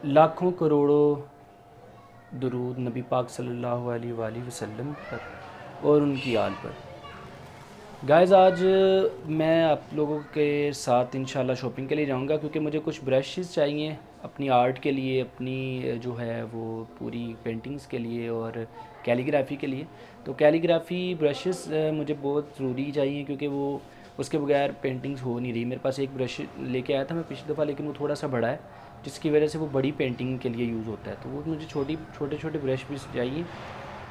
लाखों करोड़ों दुरूद नबी पाक सल्लल्लाहु अलैहि वसल्लम पर और उनकी आल पर। गाइज़ आज मैं आप लोगों के साथ इंशाल्लाह शॉपिंग के लिए जाऊंगा, क्योंकि मुझे कुछ ब्रशेस चाहिए अपनी आर्ट के लिए, अपनी जो है वो पूरी पेंटिंग्स के लिए और कैलीग्राफी के लिए। तो कैलीग्राफी ब्रशेस मुझे बहुत ज़रूरी चाहिए, क्योंकि वो उसके बगैर पेंटिंग्स हो नहीं रही। मेरे पास एक ब्रश लेके आया था मैं पिछली दफ़ा, लेकिन वो थोड़ा सा बड़ा है, जिसकी वजह से वो बड़ी पेंटिंग के लिए यूज़ होता है। तो वो मुझे छोटे छोटे ब्रश भी चाहिए।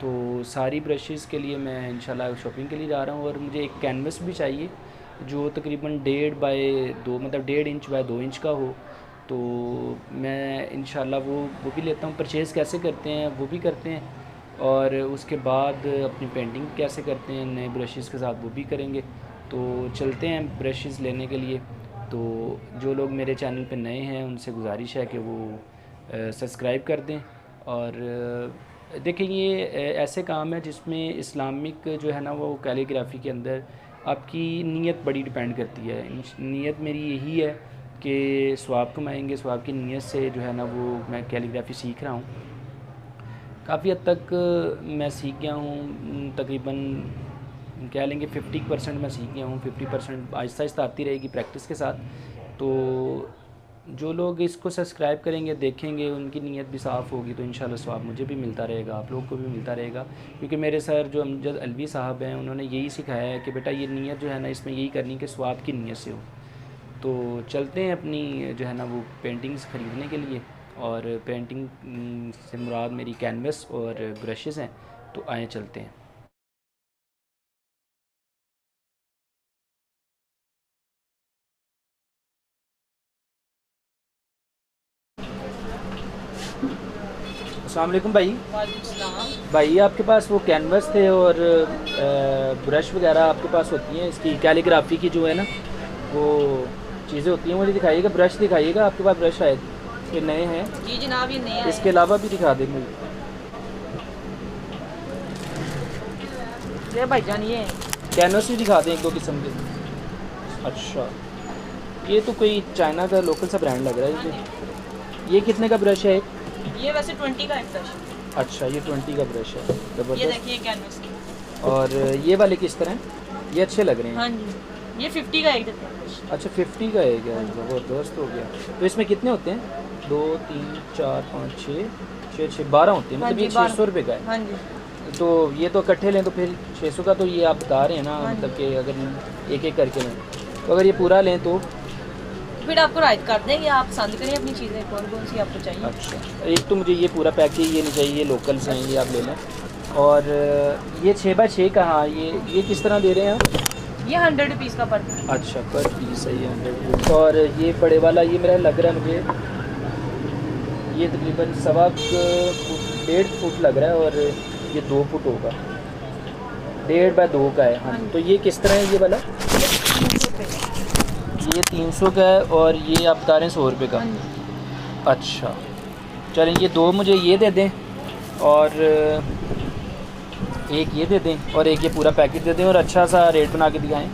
तो सारी ब्रशेस के लिए मैं इंशाल्लाह शॉपिंग के लिए जा रहा हूँ। और मुझे एक कैनवस भी चाहिए जो तकरीबन 1.5 बाय 2, मतलब 1.5 इंच बाय 2 इंच का हो। तो मैं इंशाल्लाह वो भी लेता हूँ। परचेज़ कैसे करते हैं वो भी करते हैं, और उसके बाद अपनी पेंटिंग कैसे करते हैं नए ब्रशेस के साथ वो भी करेंगे। तो चलते हैं ब्रशेस लेने के लिए। तो जो लोग मेरे चैनल पे नए हैं उनसे गुजारिश है कि वो सब्सक्राइब कर दें। और देखिए ये ऐसे काम है जिसमें इस्लामिक जो है ना वो कैलीग्राफी के अंदर आपकी नीयत बड़ी डिपेंड करती है। नीयत मेरी यही है कि सवाब कमाएंगे, सवाब की नीयत से जो है ना वो मैं कैलीग्राफी सीख रहा हूँ। काफ़ी हद तक मैं सीख गया हूँ, तकरीबन कह लेंगे 50% मैं सीख गया हूँ। 50% आहिस्ता आहिस्ता आती रहेगी प्रैक्टिस के साथ। तो जो लोग इसको सब्सक्राइब करेंगे, देखेंगे, उनकी नीयत भी साफ़ होगी, तो इंशाल्लाह सवाब मुझे भी मिलता रहेगा, आप लोगों को भी मिलता रहेगा। क्योंकि मेरे सर जो अमजद अलवी साहब हैं उन्होंने यही सिखाया है कि बेटा ये नीयत जो है ना इसमें यही करनी कि सवाब की नीयत से हो। तो चलते हैं अपनी जो है ना वो पेंटिंग्स ख़रीदने के लिए। और पेंटिंग से मुराद मेरी कैनवस और ब्रशेस हैं। तो आए चलते हैं। अस्सलाम वालेकुम भाई। भाई आपके पास वो कैनवस थे और ब्रश वगैरह आपके पास होती हैं इसकी कैलीग्राफी की जो है ना वो चीज़ें होती हैं, मुझे दिखाइएगा। ब्रश दिखाइएगा, आपके पास ब्रश शायद ये नए हैं। जी जनाब, ये नया इसके है। अलावा भी दिखा दें मुझे। ये भाईजान ये है। कैनवस भी दिखा दें एक दो किस्म के। अच्छा, ये तो कोई चाइना का लोकल सा ब्रांड लग रहा है हाँ मुझे। ये कितने का ब्रश है एक? जी, ये वैसे 20 का एक ब्रश है। अच्छा, ये 20 का ब्रश है, ये ज़बरदस्त। देखिए कैनवस की। और ये वाले किस तरह हैं? ये अच्छे लग रहे हैं। हाँ जी, ये 50 का एक देते हैं ब्रश। अच्छा 50 का है क्या? ज़बरदस्त हो गया। तो इसमें कितने होते हैं? 2 3 4 5 6 12 होते हैं, हाँ मतलब जी, ये 600 रुपये का है। हाँ जी। तो ये तो इकट्ठे लें तो फिर 600 का, तो ये आप बता रहे हैं ना, हाँ जी। मतलब कि अगर एक एक करके लें, तो अगर ये पूरा लें तो फिर आपको राइट कर देंगे, आप पसंद करें अपनी चीज़ें कौन कौन सी आपको चाहिए। अच्छा, एक तो मुझे ये पूरा पैकेज ये नहीं चाहिए, ये लोकल्स हैं, ये आप ले लें। और ये 6x6 का, हाँ ये किस तरह दे रहे हैं आप? ये 100 रुपीज़ का पर पीस। अच्छा, पर पीस है ये 100 रुपीज़। और ये बड़े वाला ये मेरा लग रहा है मुझे, ये तकरीबन 1.5 फुट लग रहा है, और ये 2 फुट होगा, 1.5 बाय 2 का है। हाँ, तो ये किस तरह है ये वाला? ये 300 रुपये का। ये 300 का है, और ये आप बता रहे हैं 100 रुपये का। हाँ जी। अच्छा, चलें ये 2 मुझे ये दे दें, और एक ये दे दें, और एक ये पूरा पैकेज दे दें, और अच्छा सा रेट बना के दिखाएं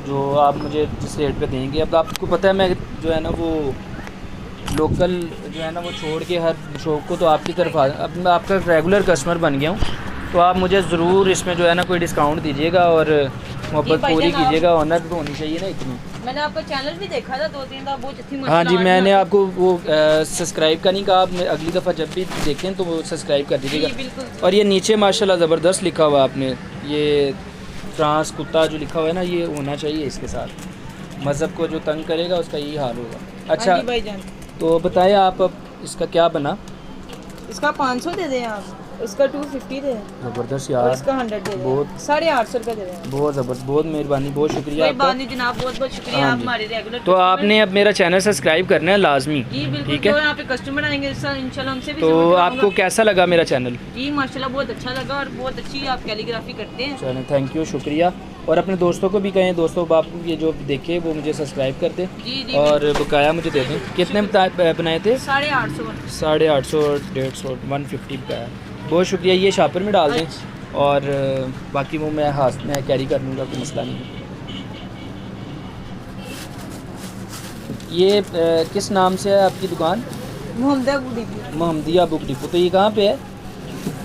जो आप मुझे जिस रेट पे देंगे। अब आपको पता है मैं जो है ना वो लोकल जो है ना वो छोड़ के हर शॉप को तो आपकी तरफ अब मैं आपका रेगुलर कस्टमर बन गया हूँ। तो आप मुझे ज़रूर इसमें जो है ना कोई डिस्काउंट दीजिएगा और मोहब्बत पूरी कीजिएगा। ऑनर तो होनी चाहिए ना इतनी। मैंने आपका चैनल भी देखा था 2-3 बार, बहुत अच्छी हाँ जी, मसाला मैंने आर्ट आपको वो सब्सक्राइब का नहीं कहा, आप अगली दफ़ा जब भी देखें तो वो सब्सक्राइब कर जी, दीजिएगा। बिल्कुल। और ये नीचे माशाल्लाह ज़बरदस्त लिखा हुआ है आपने, ये फ्रांस कुत्ता जो लिखा हुआ है ना, ये होना चाहिए इसके साथ। मज़हब को जो तंग करेगा उसका यही हाल होगा। अच्छा, हाँ जी भाईजान, तो बताएं आप अब इसका क्या बना? इसका 500 दे दें आप, इसका 250 दे दें, ज़बरदस्त और यार, इसका 100 दे दें, बहुत 850 रुपये दे दें। बहुत ज़बरदस्त, बहुत मेहरबानी, बहुत शुक्रिया कोई आपका। बात नहीं जनाब, बहुत बहुत शुक्रिया, हाँ आप जी। हमारे रेगुलर तो आपने अब मेरा चैनल सब्सक्राइब करना है लाजमी, जी बिल्कुल। ठीक है? जो यहाँ पे कस्टमर आएंगे इंशाल्लाह उनसे भी तो जरूर आपको कराऊंगा। कैसा लगा मेरा चैनल? जी माशाल्लाह बहुत अच्छा लगा, और बहुत अच्छी आप कैलीग्राफी करते हैं। चलें, थैंक यू, शुक्रिया। और अपने दोस्तों को भी कहें, दोस्तों बाप ये जो देखे वो मुझे सब्सक्राइब कर दें, जी जी। और बकाया मुझे दे दें। कितने बनाए थे? 850। 850, 150, 150 का है। बहुत शुक्रिया। ये शापर में डाल दें, और बाकी वो मैं हाथ में कैरी कर लूँगा, कोई मसला नहीं है। ये किस नाम से है आपकी दुकान? Mohammadia book depot. तो ये कहाँ पे है?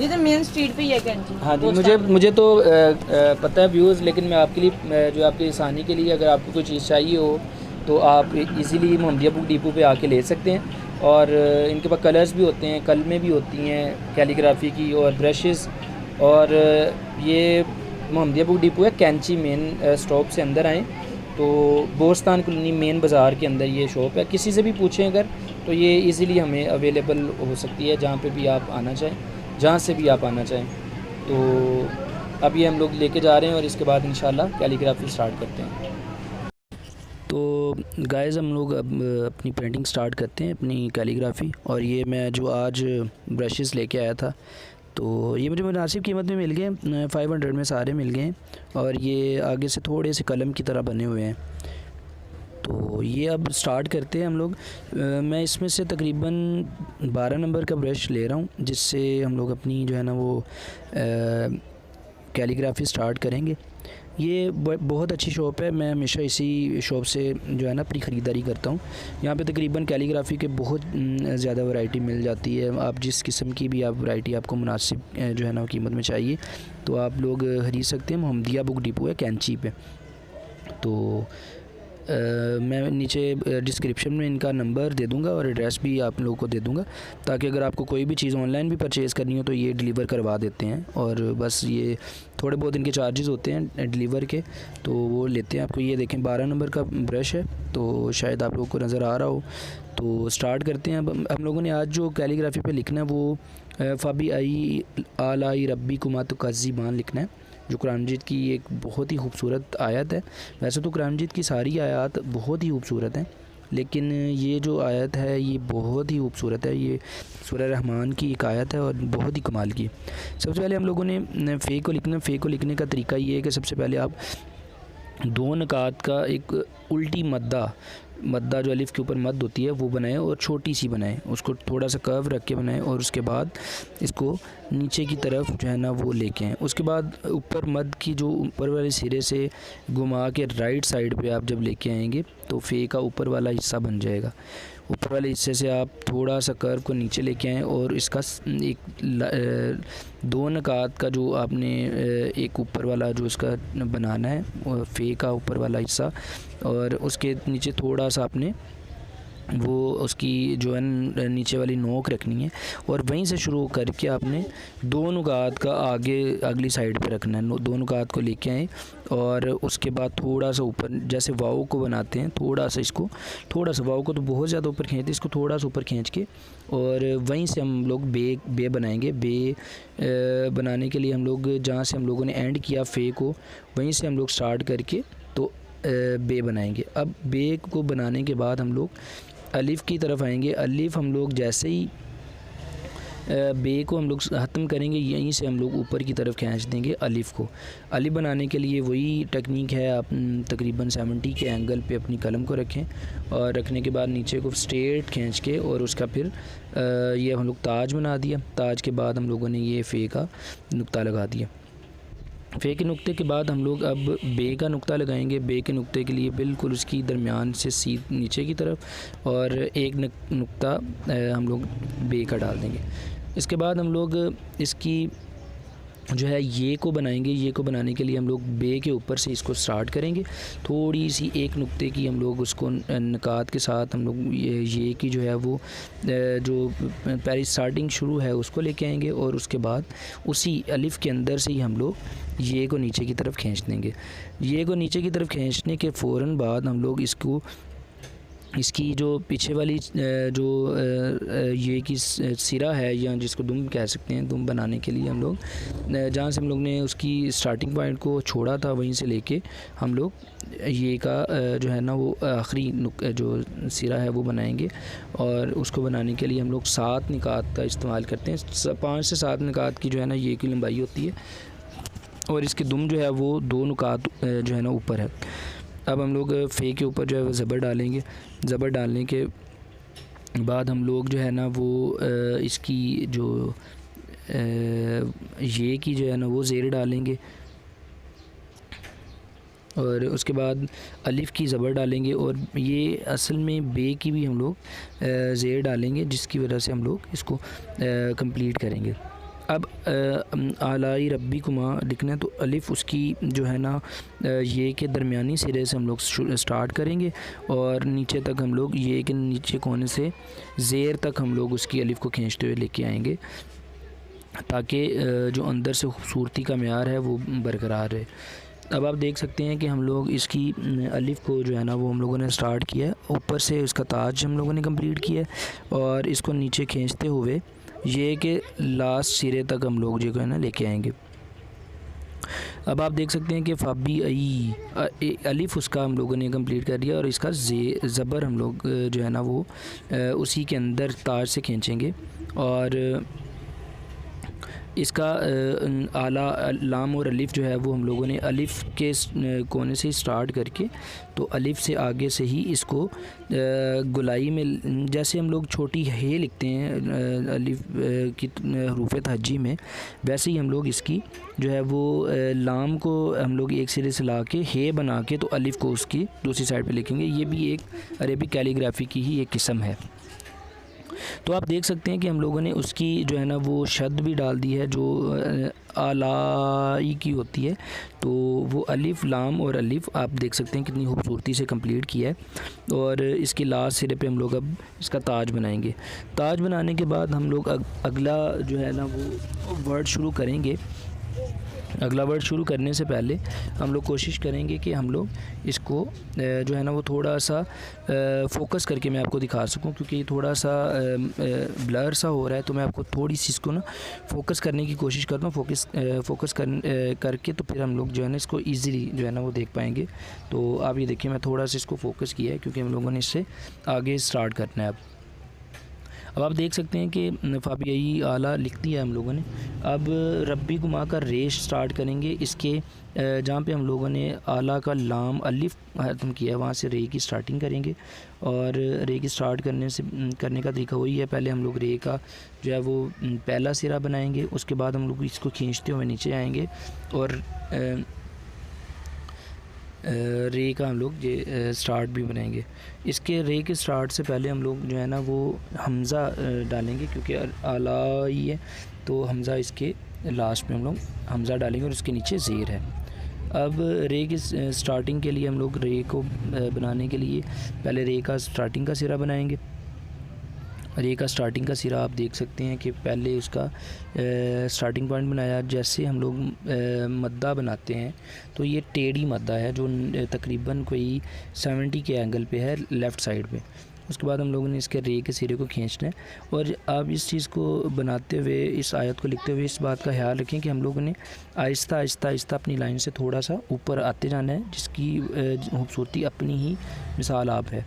ये तो मेन स्ट्रीट पे ही है कैंटीन। हाँ जी, मुझे तो पता है व्यूज़, लेकिन मैं आपके लिए जो आपकी आसानी के लिए, अगर आपको कोई चीज़ चाहिए हो तो आप इजीली मोहम्मदिया बुक डिपो पे आके ले सकते हैं। और इनके पास कलर्स भी होते हैं, कलमें भी होती हैं कैलीग्राफी की, और ब्रशेस। और ये मोहम्मदिया बुक डिपो है कैंची मेन स्टॉप से अंदर आएँ तो बोस्तान कॉलोनी मेन बाज़ार के अंदर ये शॉप है। किसी से भी पूछें अगर, तो ये इजीली हमें अवेलेबल हो सकती है जहाँ पे भी आप आना चाहें, जहाँ से भी आप आना चाहें। तो अब ये हम लोग लेके जा रहे हैं और इसके बाद इंशाल्लाह कैलीग्राफी स्टार्ट करते हैं। तो गाइस हम लोग अब अपनी पेंटिंग स्टार्ट करते हैं, अपनी कैलीग्राफी। और ये मैं जो आज ब्रशेस लेके आया था, तो ये मुझे मुनासिब कीमत में मिल गए, 500 में सारे मिल गए। और ये आगे से थोड़े से कलम की तरह बने हुए हैं। तो ये अब स्टार्ट करते हैं हम लोग। मैं इसमें से तकरीबन 12 नंबर का ब्रश ले रहा हूँ, जिससे हम लोग अपनी जो है ना वो कैलीग्राफी स्टार्ट करेंगे। ये बहुत अच्छी शॉप है, मैं हमेशा इसी शॉप से जो है ना अपनी ख़रीदारी करता हूँ। यहाँ पे तकरीबन कैलीग्राफी के बहुत ज़्यादा वैरायटी मिल जाती है। आप जिस किस्म की भी आप वैरायटी आपको मुनासिब जो है ना कीमत में चाहिए तो आप लोग खरीद सकते हैं। मोहम्मदिया बुक डिपो है कैंची पे। तो मैं नीचे डिस्क्रिप्शन में इनका नंबर दे दूंगा और एड्रेस भी आप लोगों को दे दूंगा, ताकि अगर आपको कोई भी चीज़ ऑनलाइन भी परचेज़ करनी हो तो ये डिलीवर करवा देते हैं। और बस ये थोड़े बहुत इनके चार्जेस होते हैं डिलीवर के, तो वो लेते हैं। आपको ये देखें 12 नंबर का ब्रश है, तो शायद आप लोगों को नज़र आ रहा हो। तो स्टार्ट करते हैं। अब हम लोगों ने आज जो कैलीग्राफी पे लिखना है वो फ़ाबी आई आलाई रब्बी कुमात कज़ीबान लिखना है, जो कुरान मजीद की एक बहुत ही खूबसूरत आयत है। वैसे तो कुरान मजीद की सारी आयत बहुत ही खूबसूरत हैं, लेकिन ये जो आयत है ये बहुत ही खूबसूरत है। ये सूरह रहमान की एक आयत है और बहुत ही कमाल की। सबसे पहले हम लोगों ने फ़े को लिखना। फ़े को लिखने का तरीका ये है कि सबसे पहले आप 2 नकात का एक उल्टी मद्दा जो अलिफ़ के ऊपर मद होती है वो बनाएं और छोटी सी बनाएं, उसको थोड़ा सा कर्व रख के बनाएं। और उसके बाद इसको नीचे की तरफ जो है ना वो लेके आएँ। उसके बाद ऊपर मद की जो ऊपर वाले सिरे से घुमा के राइट साइड पे आप जब लेके आएंगे तो फ़े का ऊपर वाला हिस्सा बन जाएगा। ऊपर वाले हिस्से से आप थोड़ा सा कर्व को नीचे लेके आएँ और इसका एक 2 नकात का जो आपने एक ऊपर वाला जो इसका बनाना है फ़े का ऊपर वाला हिस्सा, और उसके नीचे थोड़ा सा आपने वो उसकी जो है नीचे वाली नोक रखनी है। और वहीं से शुरू करके आपने 2 नुकात का आगे अगली साइड पे रखना है। 2 नुकात को लेके आए और उसके बाद थोड़ा सा ऊपर, जैसे वाव को बनाते हैं, थोड़ा सा वाव को तो बहुत ज़्यादा ऊपर खींचते, इसको थोड़ा सा ऊपर खींच के और वहीं से हम लोग बे बनाएंगे। बे बनाने के लिए हम लोग जहाँ से हम लोगों ने एंड किया फ़े को, वहीं से हम लोग स्टार्ट करके तो बे बनाएंगे। अब बे को बनाने के बाद हम लोग अलिफ़ की तरफ आएंगे। अलिफ़ हम लोग जैसे ही बे को हम लोग ख़त्म करेंगे, यहीं से हम लोग ऊपर की तरफ खींच देंगे अलिफ़ को। अलिफ़ बनाने के लिए वही टेक्निक है, आप तकरीबन 70 के एंगल पे अपनी कलम को रखें और रखने के बाद नीचे को स्ट्रेट खींच के और उसका फिर ये हम लोग ताज बना दिया। ताज के बाद हम लोगों ने ये फ़े का नुक्ता लगा दिया। फ़े के नुक्ते के बाद हम लोग अब बे का नुक्ता लगाएंगे। बे के नुक्ते के लिए बिल्कुल उसकी दरमियान से नीचे की तरफ और एक नुक्ता हम लोग बे का डाल देंगे। इसके बाद हम लोग इसकी जो है ये को बनाएंगे। ये को बनाने के लिए हम लोग बे के ऊपर से इसको स्टार्ट करेंगे। थोड़ी सी एक नुक्ते की हम लोग उसको नकात के साथ हम लोग ये की जो है वो जो पहली स्टार्टिंग शुरू है उसको लेके आएंगे और उसके बाद उसी अलिफ़ के अंदर से ही हम लोग ये को नीचे की तरफ खींच देंगे। ये को नीचे की तरफ खींचने के फ़ौरन बाद हम लोग इसकी जो पीछे वाली जो ये की सिरा है या जिसको दुम कह सकते हैं, दुम बनाने के लिए हम लोग जहाँ से हम लोग ने उसकी स्टार्टिंग पॉइंट को छोड़ा था वहीं से लेके हम लोग ये का जो है ना वो आखिरी जो सिरा है वो बनाएंगे। और उसको बनाने के लिए हम लोग 7 निकात का इस्तेमाल करते हैं। 5 से 7 निकात की जो है ना ये की लंबाई होती है और इसकी दुम जो है वो 2 निकात जो है ना ऊपर है। अब हम लोग फ़े के ऊपर जो है वो ज़बर डालेंगे। ज़बर डालने के बाद हम लोग जो है ना वो इसकी जो ये की जो है ना वो ज़ेर डालेंगे। और उसके बाद अलिफ़ की ज़बर डालेंगे, और ये असल में बे की भी हम लोग ज़ेर डालेंगे, जिसकी वजह से हम लोग इसको कंप्लीट करेंगे। अब आलाई रब्बी कुमा लिखना है तो अलिफ़ उसकी जो है ना ये के दरमियानी सिरे से हम लोग स्टार्ट करेंगे, और नीचे तक हम लोग ये के नीचे कोने से ज़ेर तक हम लोग उसकी अलिफ़ को खींचते हुए लेके आएंगे, ताकि जो अंदर से खूबसूरती का मेयार है वो बरकरार रहे। अब आप देख सकते हैं कि हम लोग इसकी अलिफ़ को जो है ना वो हम लोगों ने स्टार्ट किया है, ऊपर से इसका ताज हम लोगों ने कंप्लीट किया है, और इसको नीचे खींचते हुए ये कि लास्ट सिरे तक हम लोग जो है ना लेके आएंगे। अब आप देख सकते हैं कि फ़ाबी आई अलिफ़ उसका हम लोगों ने कंप्लीट कर दिया, और इसका ज़बर हम लोग जो है ना वो उसी के अंदर ताज से खींचेंगे, और इसका आला लाम और अलिफ़ जो है वो हम लोगों ने अलिफ़ के कोने से स्टार्ट करके तो अलिफ़ से आगे से ही इसको गुलाई में, जैसे हम लोग छोटी हे लिखते हैं अलिफ़ की हरूफ़ तहज्जी में, वैसे ही हम लोग इसकी जो है वो लाम को हम लोग एक सिरे से ला के हे बना के तो अलिफ़ को उसकी दूसरी साइड पे लिखेंगे। ये भी एक अरेबिक कैलीग्राफी की ही एक किस्म है। तो आप देख सकते हैं कि हम लोगों ने उसकी जो है ना वो शद भी डाल दी है, जो आलाई की होती है, तो वो अलिफ़ लाम और अलिफ़ आप देख सकते हैं कितनी खूबसूरती से कंप्लीट किया है। और इसके लास्ट सिरे पे हम लोग अब इसका ताज बनाएंगे। ताज बनाने के बाद हम लोग अगला जो है ना वो वर्ड शुरू करेंगे। अगला वर्ड शुरू करने से पहले हम लोग कोशिश करेंगे कि हम लोग इसको जो है ना वो थोड़ा सा फोकस करके मैं आपको दिखा सकूं, क्योंकि ये थोड़ा सा ब्लर सा हो रहा है, तो मैं आपको थोड़ी सी इसको ना फोकस करने की कोशिश करता हूँ। फोकस करके तो फिर हम लोग जो है ना इसको ईज़िली जो है ना वो देख पाएंगे। तो आप ये देखिए, मैं थोड़ा सा इसको फोकस किया है क्योंकि हम लोगों ने इससे आगे स्टार्ट करना है। अब आप देख सकते हैं कि फ़ाबियाई आला लिख दिया हम लोगों ने। अब रब्बी गुमा का रेश स्टार्ट करेंगे। इसके जहाँ पे हम लोगों ने आला का लाम अलिफ़ ख़त्म किया है वहाँ से रे की स्टार्टिंग करेंगे। और रे की स्टार्ट करने का तरीका वही है, पहले हम लोग रे का जो है वो पहला सिरा बनाएंगे, उसके बाद हम लोग इसको खींचते हुए नीचे आएंगे, और रे का हम लोग ये स्टार्ट भी बनाएंगे। इसके रे के स्टार्ट से पहले हम लोग जो है ना वो हमज़ा डालेंगे, क्योंकि आला ही है तो हमज़ा इसके लास्ट में हम लोग हमज़ा डालेंगे और उसके नीचे ज़ेर है। अब रे की स्टार्टिंग के लिए हम लोग रे को बनाने के लिए पहले रे का स्टार्टिंग का सिरा बनाएंगे। रे का स्टार्टिंग का सिरा आप देख सकते हैं कि पहले उसका स्टार्टिंग पॉइंट बनाया। जैसे हम लोग मद्दा बनाते हैं तो ये टेढ़ी मद्दा है जो तकरीबन कोई 70 के एंगल पे है लेफ़्ट साइड पे। उसके बाद हम लोगों ने इसके रे के सिरे को खींचना है। और आप इस चीज़ को बनाते हुए, इस आयत को लिखते हुए इस बात का ख्याल रखें कि हम लोगों ने आहिस्ता आहिस्ता आहिस्ता अपनी लाइन से थोड़ा सा ऊपर आते जाना है, जिसकी खूबसूरती अपनी ही मिसाल आप है।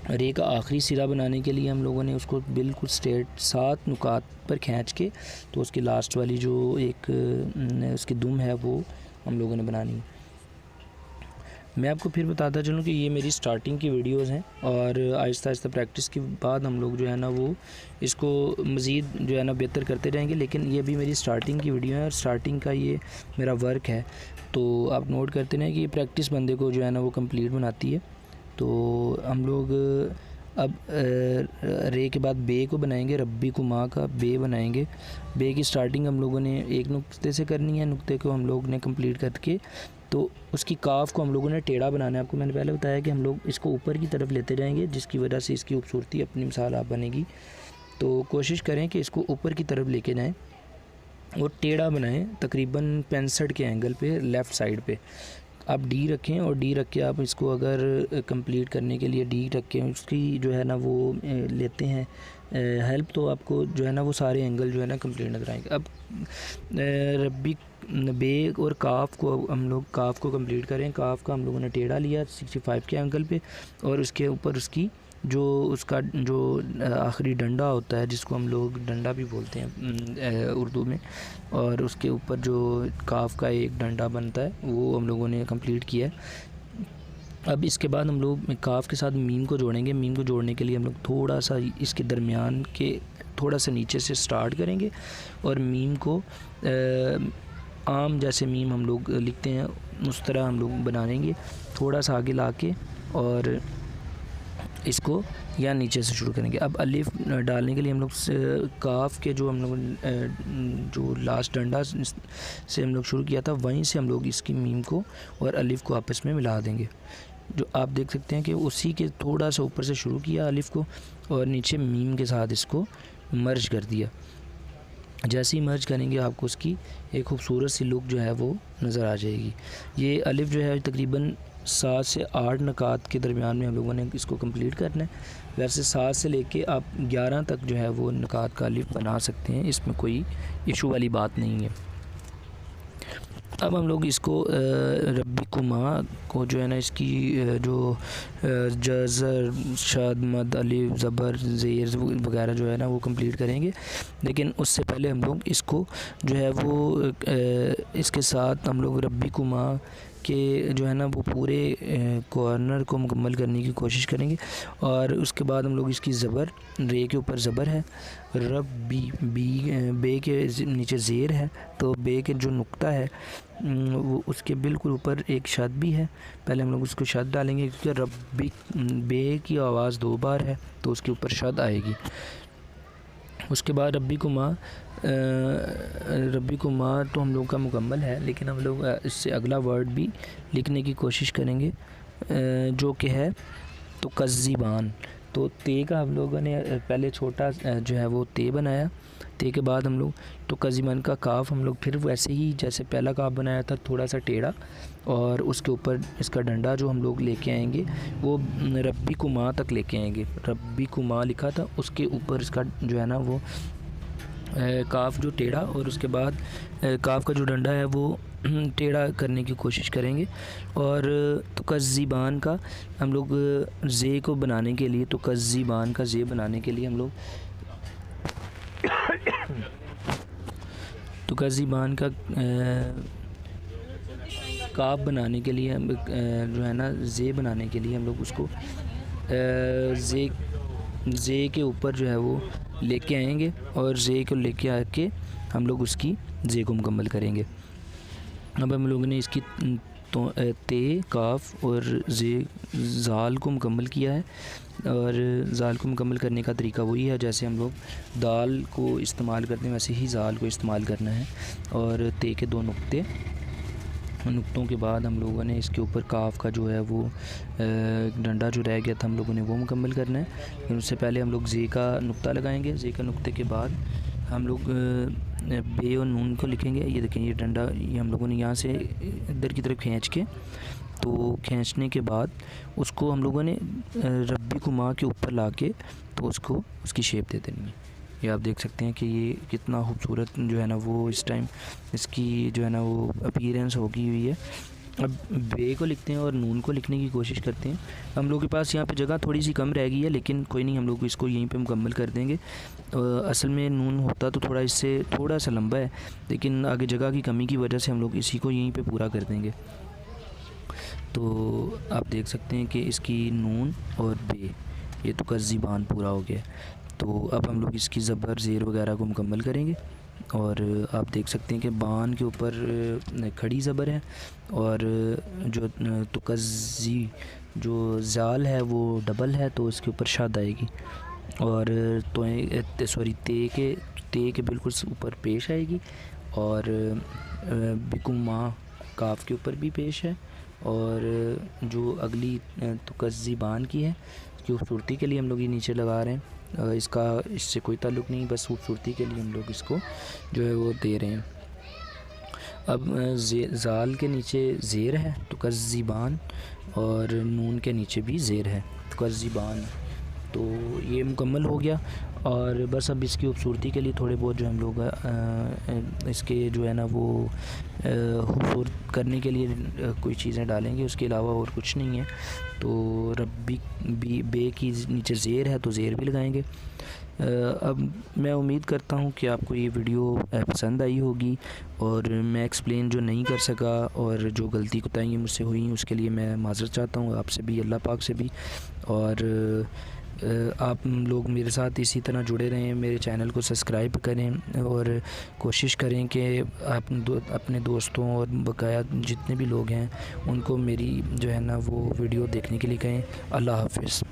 रे का आखिरी सिरा बनाने के लिए हम लोगों ने उसको बिल्कुल स्ट्रेट 7 नुकात पर खींच के तो उसकी लास्ट वाली जो एक उसकी दुम है वो हम लोगों ने बनानी है। मैं आपको फिर बताता चलूँ कि ये मेरी स्टार्टिंग की वीडियोस हैं, और आहिस्ता आहिस्ता प्रैक्टिस के बाद हम लोग जो है ना वो इसको मज़ीद जो है ना बेहतर करते रहेंगे। लेकिन ये भी मेरी स्टार्टिंग की वीडियो है और स्टार्टिंग का ये मेरा वर्क है, तो आप नोट करते रहें कि ये प्रैक्टिस बंदे को जो है ना वो कंप्लीट बनाती है। तो हम लोग अब रे के बाद बे को बनाएंगे, रब्बी को माँ का बे बनाएंगे। बे की स्टार्टिंग हम लोगों ने एक नुक्ते से करनी है, नुक्ते को हम लोग ने कंप्लीट करके तो उसकी काफ को हम लोगों ने टेढ़ा बनाना है। आपको मैंने पहले बताया कि हम लोग इसको ऊपर की तरफ लेते जाएंगे, जिसकी वजह से इसकी खूबसूरती अपनी मिसाल आप बनेगी। तो कोशिश करें कि इसको ऊपर की तरफ लेके जाएं और टेढ़ा बनाएं, तकरीबन 65 के एंगल पे लेफ़्ट साइड पे आप डी रखें। और डी रख के आप इसको अगर कंप्लीट करने के लिए डी रख के उसकी जो है ना वो लेते हैं हेल्प, तो आपको जो है ना वो सारे एंगल जो है ना कंप्लीट नजर आएंगे। अब रब्बी बे और काफ को हम लोग काफ को कंप्लीट करें। काफ का हम लोगों ने टेढ़ा लिया 65 के एंगल पे, और उसके ऊपर उसकी जो उसका जो आखिरी डंडा होता है, जिसको हम लोग डंडा भी बोलते हैं उर्दू में, और उसके ऊपर जो काफ का एक डंडा बनता है वो हम लोगों ने कंप्लीट किया है। अब इसके बाद हम लोग काफ के साथ मीम को जोड़ेंगे। मीम को जोड़ने के लिए हम लोग थोड़ा सा इसके दरमियान के थोड़ा सा नीचे से स्टार्ट करेंगे और मीम को आम जैसे मीम हम लोग लिखते हैं उस तरह हम लोग बनाएंगे, थोड़ा सा आगे ला के और इसको या नीचे से शुरू करेंगे। अब अलिफ डालने के लिए हम लोग काफ के जो हम लोग जो लास्ट डंडा से हम लोग शुरू किया था वहीं से हम लोग इसकी मीम को और अलिफ को आपस में मिला देंगे। जो आप देख सकते हैं कि उसी के थोड़ा सा ऊपर से शुरू किया अलिफ को और नीचे मीम के साथ इसको मर्ज कर दिया। जैसे ही मर्ज करेंगे आपको उसकी एक खूबसूरत सी लुक जो है वो नज़र आ जाएगी। ये अलिफ जो है तकरीबन 7 से 8 नकात के दरमियान में हम लोगों ने इसको कंप्लीट करना है। वैसे 7 से लेके आप 11 तक जो है वो नकात का अलिफ बना सकते हैं, इसमें कोई इशू वाली बात नहीं है। अब हम लोग इसको रब्बी कुमा को जो है ना इसकी जो जज़र शद मद अलिफ ज़बर ज़ेर वगैरह जो है ना वो कंप्लीट करेंगे। लेकिन उससे पहले हम लोग इसको जो है वो इसके साथ हम लोग रब्बी कुमा के जो है ना वो पूरे कॉर्नर को मुकम्मल करने की कोशिश करेंगे। और उसके बाद हम लोग इसकी ज़बर, रे के ऊपर ज़बर है, रब्बी बी बे के नीचे ज़ेर है, तो बे के जो नुक्ता है वो उसके बिल्कुल ऊपर एक शद भी है। पहले हम लोग उसको शद डालेंगे क्योंकि रब्बी बे की आवाज़ 2 बार है तो उसके ऊपर शद आएगी। उसके बाद रब्बी कुमा तो हम लोग का मुकम्मल है, लेकिन हम लोग इससे अगला वर्ड भी लिखने की कोशिश करेंगे जो कि है तो कज़्ज़िबान। तो ते का हम लोगों ने पहले छोटा जो है वो ते बनाया, ते के बाद हम लोग तो कज़्ज़िबान का काफ हम लोग फिर वैसे ही जैसे पहला काफ बनाया था थोड़ा सा टेढ़ा, और उसके ऊपर इसका डंडा जो हम लोग लेके आएंगे वो रब्बी कुमा तक लेके आएंगे। रब्बी कुमा लिखा था, उसके ऊपर इसका जो है ना वो काफ जो टेढ़ा, और उसके बाद काफ का जो डंडा है वो टेढ़ा करने की कोशिश करेंगे। और तो कज़्ज़िबान का हम लोग ज़े को बनाने के लिए, तो कज़्ज़िबान का ज़े बनाने के लिए हम लोग तो कज़्ज़िबान का काफ बनाने के लिए हम जो है ना ज़े बनाने के लिए हम लोग उसको ज़े के ऊपर जो है वो लेके आएंगे और ज़े को लेके आके हम लोग उसकी ज़े को मुकम्मल करेंगे। अब हम लोगों ने इसकी तो ते, काफ और ज़े ज़ाल को मुकम्मल किया है। और ज़ाल को मुकम्मल करने का तरीका वही है जैसे हम लोग दाल को इस्तेमाल करते हैं वैसे ही ज़ाल को इस्तेमाल करना है। और ते के 2 नुक्तों के बाद हम लोगों ने इसके ऊपर काफ का जो है वो डंडा जो रह गया था हम लोगों ने वो मुकम्मल करना है। लेकिन उससे पहले हम लोग ज़े का नुक्ता लगाएंगे। ज़े का नुक्ते के बाद हम लोग बे और नून को लिखेंगे। ये देखें, ये डंडा ये हम लोगों ने यहाँ से इधर की तरफ खींच के, तो खींचने के बाद उसको हम लोगों ने रब्बी कुमा के ऊपर ला के तो उसको उसकी शेप दे देनी है। ये आप देख सकते हैं कि ये कितना खूबसूरत जो है ना वो इस टाइम इसकी जो है ना वो अपीयरेंस होगी हुई है। अब बे को लिखते हैं और नून को लिखने की कोशिश करते हैं। हम लोग के पास यहाँ पे जगह थोड़ी सी कम रह गई है, लेकिन कोई नहीं, हम लोग इसको यहीं पे मुकम्मल कर देंगे। असल में नून होता तो थोड़ा इससे थोड़ा सा लंबा है, लेकिन आगे जगह की कमी की वजह से हम लोग इसी को यहीं पे पूरा कर देंगे। तो आप देख सकते हैं कि इसकी नून और बे ये तो कज़्ज़िबान पूरा हो गया। तो अब हम लोग इसकी ज़बर ज़ेर वगैरह को मुकम्मल करेंगे। और आप देख सकते हैं कि बान के ऊपर खड़ी ज़बर है और जो तो कज़्ज़ी जो ज़ाल है वो डबल है तो इसके ऊपर शद आएगी। और तो सॉरी ते के बिल्कुल ऊपर पेश आएगी। और बिकुमा काफ के ऊपर भी पेश है। और जो अगली तो कज़्ज़िबान की है, खूबसूरती के लिए हम लोग ये नीचे लगा रहे हैं, इसका इससे कोई ताल्लुक़ नहीं, बस खूबसूरती के लिए हम लोग इसको जो है वो दे रहे हैं। अब ज़ाल के नीचे ज़ेर है तो कज़्ज़िबान, और नून के नीचे भी ज़ेर है तो कज़्ज़िबान। तो ये मुकम्मल हो गया। और बस अब इसकी खूबसूरती के लिए थोड़े बहुत जो हम लोग इसके जो है ना वो खूबसूरत करने के लिए कोई चीज़ें डालेंगे, उसके अलावा और कुछ नहीं है। तो रब्बी बे की नीचे ज़ेर है तो ज़ेर भी लगाएंगे। अब मैं उम्मीद करता हूँ कि आपको ये वीडियो पसंद आई होगी, और मैं एक्सप्लेन जो नहीं कर सका और जो गलती कोताहियाँ मुझसे हुई उसके लिए मैं माज़रत चाहता हूँ आपसे भी, अल्लाह पाक से भी। और आप लोग मेरे साथ इसी तरह जुड़े रहें, मेरे चैनल को सब्सक्राइब करें और कोशिश करें कि आप अपने दोस्तों और बकाया जितने भी लोग हैं उनको मेरी जो है ना वो वीडियो देखने के लिए कहें। अल्लाह हाफ़िज़।